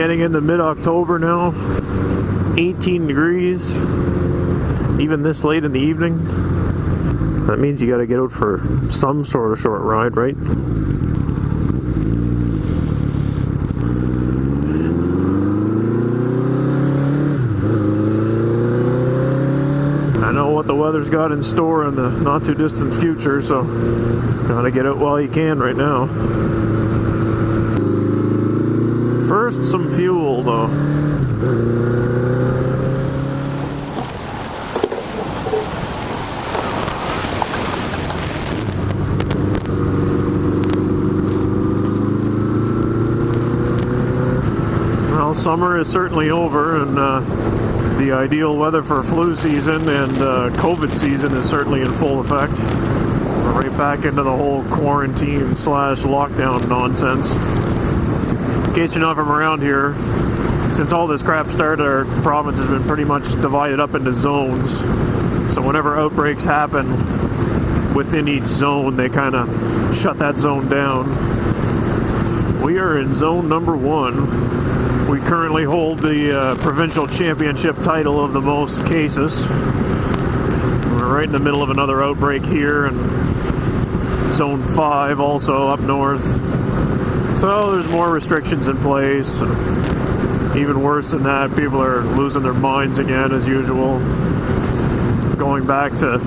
Getting into mid-October now, 18 degrees, even this late in the evening. That means you gotta get out for some sort of short ride, right? I know what the weather's got in store in the not too distant future, so gotta get out while you can right now. First, some fuel though. Well, summer is certainly over, and the ideal weather for flu season and COVID season is certainly in full effect. We're right back into the whole quarantine / lockdown nonsense. In case you're not from around here, since all this crap started, our province has been pretty much divided up into zones. So whenever outbreaks happen within each zone, they kind of shut that zone down. We are in zone number 1. We currently hold the provincial championship title of the most cases. We're right in the middle of another outbreak here, and zone 5 also up north. So there's more restrictions in place. Even worse than that, people are losing their minds again as usual. Going back to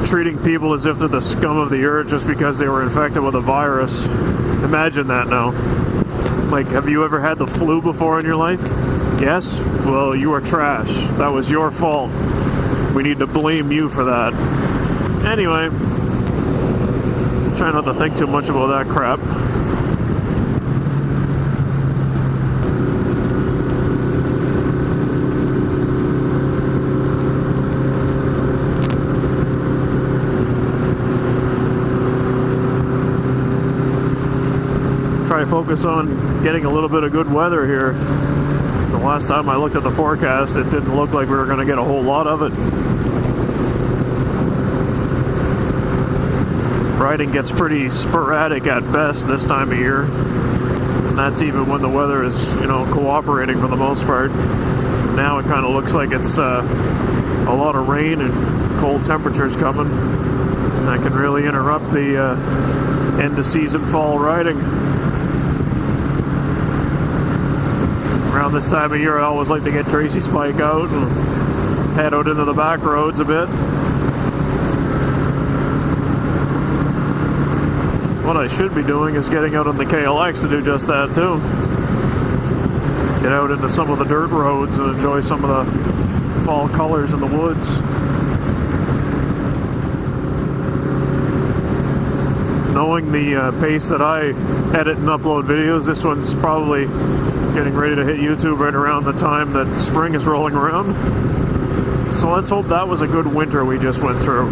treating people as if they're the scum of the earth just because they were infected with a virus. Imagine that now. Like, have you ever had the flu before in your life? Yes? Well, you are trash. That was your fault. We need to blame you for that. Anyway, try not to think too much about that crap. Try to focus on getting a little bit of good weather here. The last time I looked at the forecast, it didn't look like we were going to get a whole lot of it. Riding gets pretty sporadic at best this time of year, and that's even when the weather is, cooperating for the most part. Now it kind of looks like it's a lot of rain and cold temperatures coming. That can really interrupt the end of season fall riding. Around this time of year, I always like to get Tracy's bike out and head out into the back roads a bit. What I should be doing is getting out on the KLX to do just that too. Get out into some of the dirt roads and enjoy some of the fall colors in the woods. Knowing the pace that I edit and upload videos, this one's probably getting ready to hit YouTube right around the time that spring is rolling around. So let's hope that was a good winter we just went through.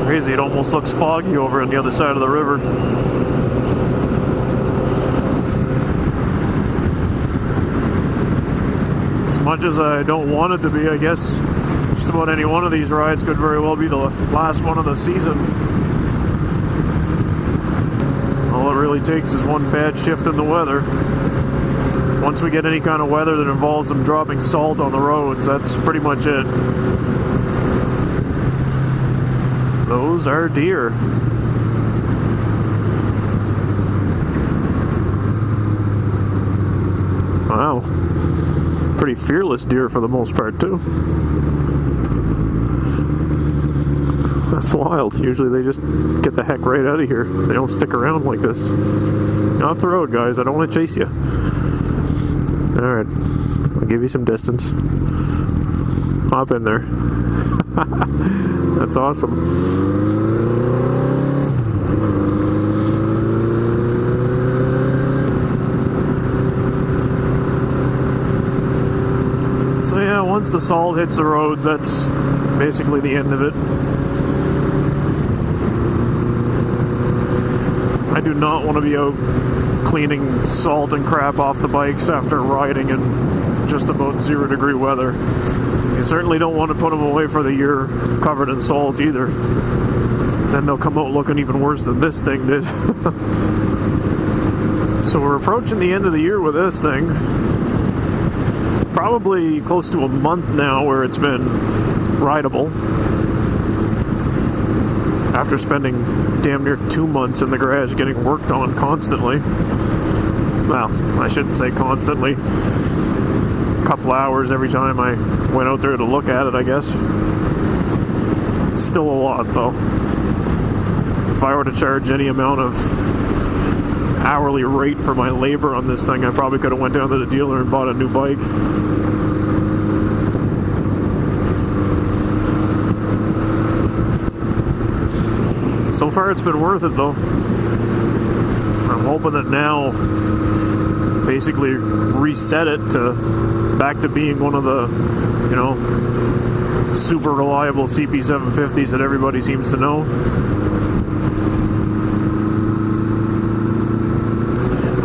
Crazy, it almost looks foggy over on the other side of the river. As much as I don't want it to be, I guess just about any one of these rides could very well be the last one of the season. All it really takes is one bad shift in the weather. Once we get any kind of weather that involves them dropping salt on the roads, that's pretty much it. Those are deer. Wow. Pretty fearless deer for the most part, too. That's wild. Usually they just get the heck right out of here. They don't stick around like this. Off the road, guys. I don't want to chase you. Alright. I'll give you some distance. Hop in there. That's awesome. So yeah, once the salt hits the roads, that's basically the end of it. I do not want to be out cleaning salt and crap off the bikes after riding in just about 0 degree weather. You certainly don't want to put them away for the year covered in salt either. Then they'll come out looking even worse than this thing did. So we're approaching the end of the year with this thing. Probably close to a month now where it's been rideable. After spending damn near 2 months in the garage getting worked on constantly. Well, I shouldn't say constantly. A couple hours every time I went out there to look at it, I guess. Still a lot, though. If I were to charge any amount of hourly rate for my labor on this thing, I probably could have went down to the dealer and bought a new bike. So far it's been worth it though. I'm hoping that now basically reset it to back to being one of the, you know, super reliable CP750s that everybody seems to know.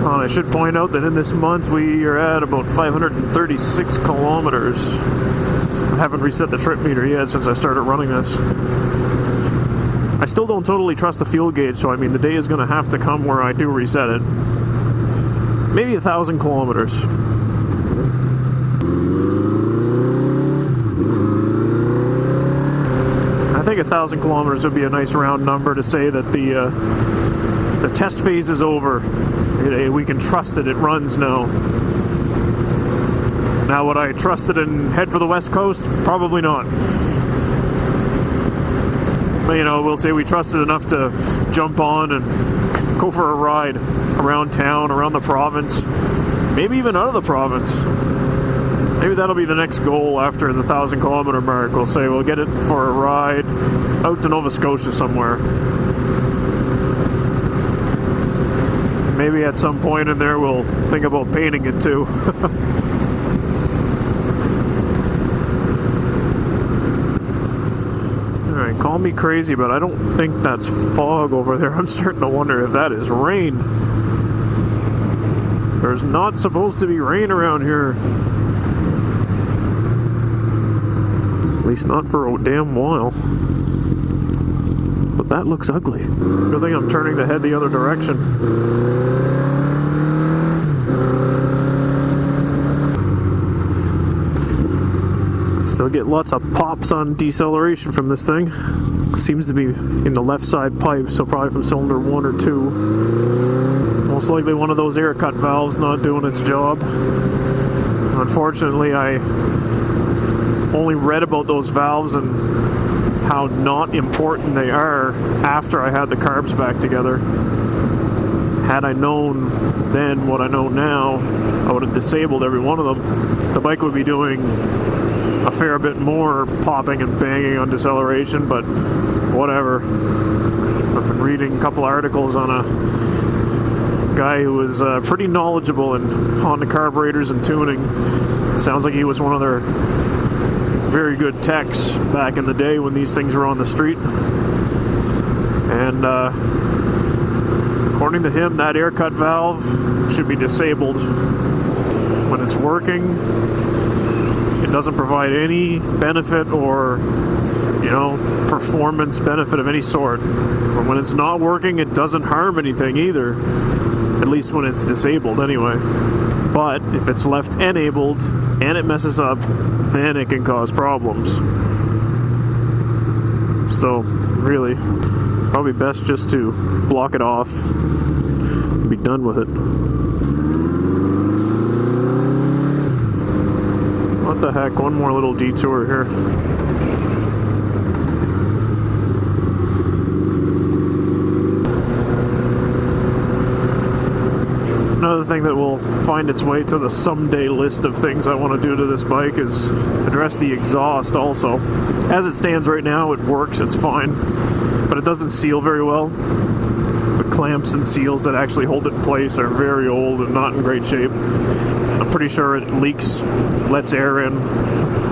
I should point out that in this month we are at about 536 kilometers. I haven't reset the trip meter yet since I started running this. I still don't totally trust the fuel gauge, so I mean the day is going to have to come where I do reset it. Maybe 1,000 kilometers. I think 1,000 kilometers would be a nice round number to say that the test phase is over. We can trust it. It runs now. Now, would I trust it and head for the West Coast? Probably not. But, you know, we'll say we trust it enough to jump on and go for a ride around town, around the province, maybe even out of the province. Maybe that'll be the next goal after the 1,000 kilometer mark. We'll say we'll get it for a ride out to Nova Scotia somewhere. Maybe at some point in there we'll think about painting it too. Alright, call me crazy, but I don't think that's fog over there. I'm starting to wonder if that is rain. There's not supposed to be rain around here. At least not for a damn while. But that looks ugly. Good thing I'm turning the head the other direction. Still get lots of pops on deceleration from this thing. Seems to be in the left side pipe, so probably from cylinder 1 or 2. Most likely one of those air cut valves not doing its job. Unfortunately, I only read about those valves and how not important they are after I had the carbs back together. Had I known then what I know now, I would have disabled every one of them. The bike would be doing a fair bit more popping and banging on deceleration, but whatever. I've been reading a couple articles on a guy who was pretty knowledgeable in Honda carburetors and tuning. It sounds like he was one of their very good techs back in the day when these things were on the street. And according to him, that air cut valve should be disabled when it's working. It doesn't provide any benefit or, you know, performance benefit of any sort. But when it's not working, it doesn't harm anything either. At least when it's disabled anyway. But if it's left enabled and it messes up, then it can cause problems. So, really, probably best just to block it off and be done with it. What the heck, one more little detour here. Another thing that will find its way to the someday list of things I want to do to this bike is address the exhaust also. As it stands right now, it works, it's fine, but it doesn't seal very well. The clamps and seals that actually hold it in place are very old and not in great shape. I'm pretty sure it leaks, lets air in.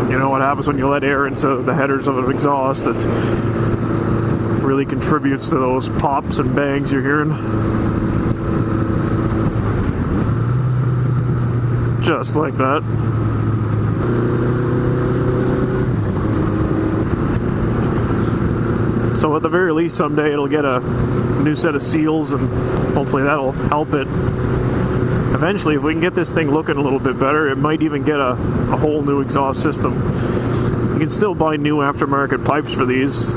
You know what happens when you let air into the headers of an exhaust? It really contributes to those pops and bangs you're hearing. Just like that. So at the very least, someday it'll get a new set of seals, and hopefully that'll help it. Eventually, if we can get this thing looking a little bit better, it might even get a whole new exhaust system. You can still buy new aftermarket pipes for these.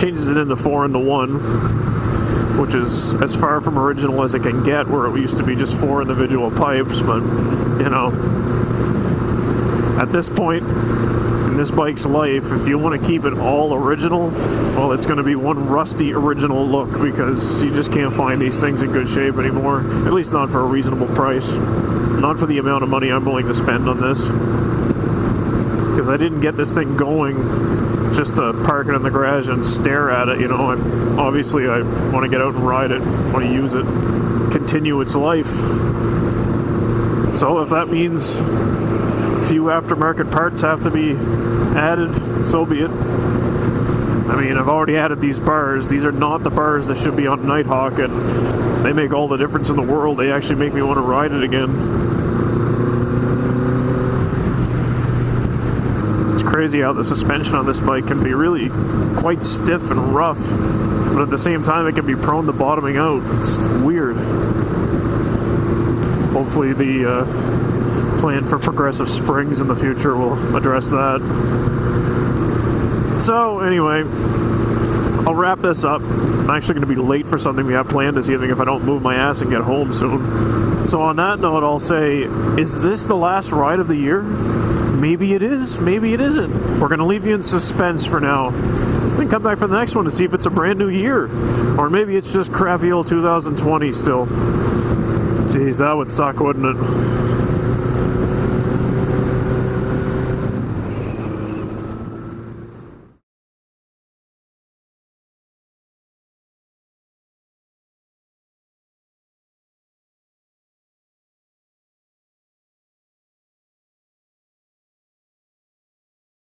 Changes it into 4-in-1, which is as far from original as it can get, where it used to be just 4 individual pipes. But, you know, at this point in this bike's life, if you want to keep it all original, well, it's going to be one rusty original look, because you just can't find these things in good shape anymore, at least not for a reasonable price, not for the amount of money I'm willing to spend on this, because I didn't get this thing going just to park it in the garage and stare at it. You know, obviously I want to get out and ride it, want to use it, continue its life. So if that means a few aftermarket parts have to be added, so be it. I mean, I've already added these bars. These are not the bars that should be on Nighthawk, and they make all the difference in the world. They actually make me want to ride it again. It's crazy how the suspension on this bike can be really quite stiff and rough, but at the same time it can be prone to bottoming out. It's weird. Hopefully the plan for progressive springs in the future will address that. So anyway, I'll wrap this up. I'm actually going to be late for something we have planned this evening if I don't move my ass and get home soon. So on that note, I'll say, is this the last ride of the year? Maybe it is, maybe it isn't. We're going to leave you in suspense for now. Then come back for the next one to see if it's a brand new year. Or maybe it's just crappy old 2020 still. Jeez, that would suck, wouldn't it?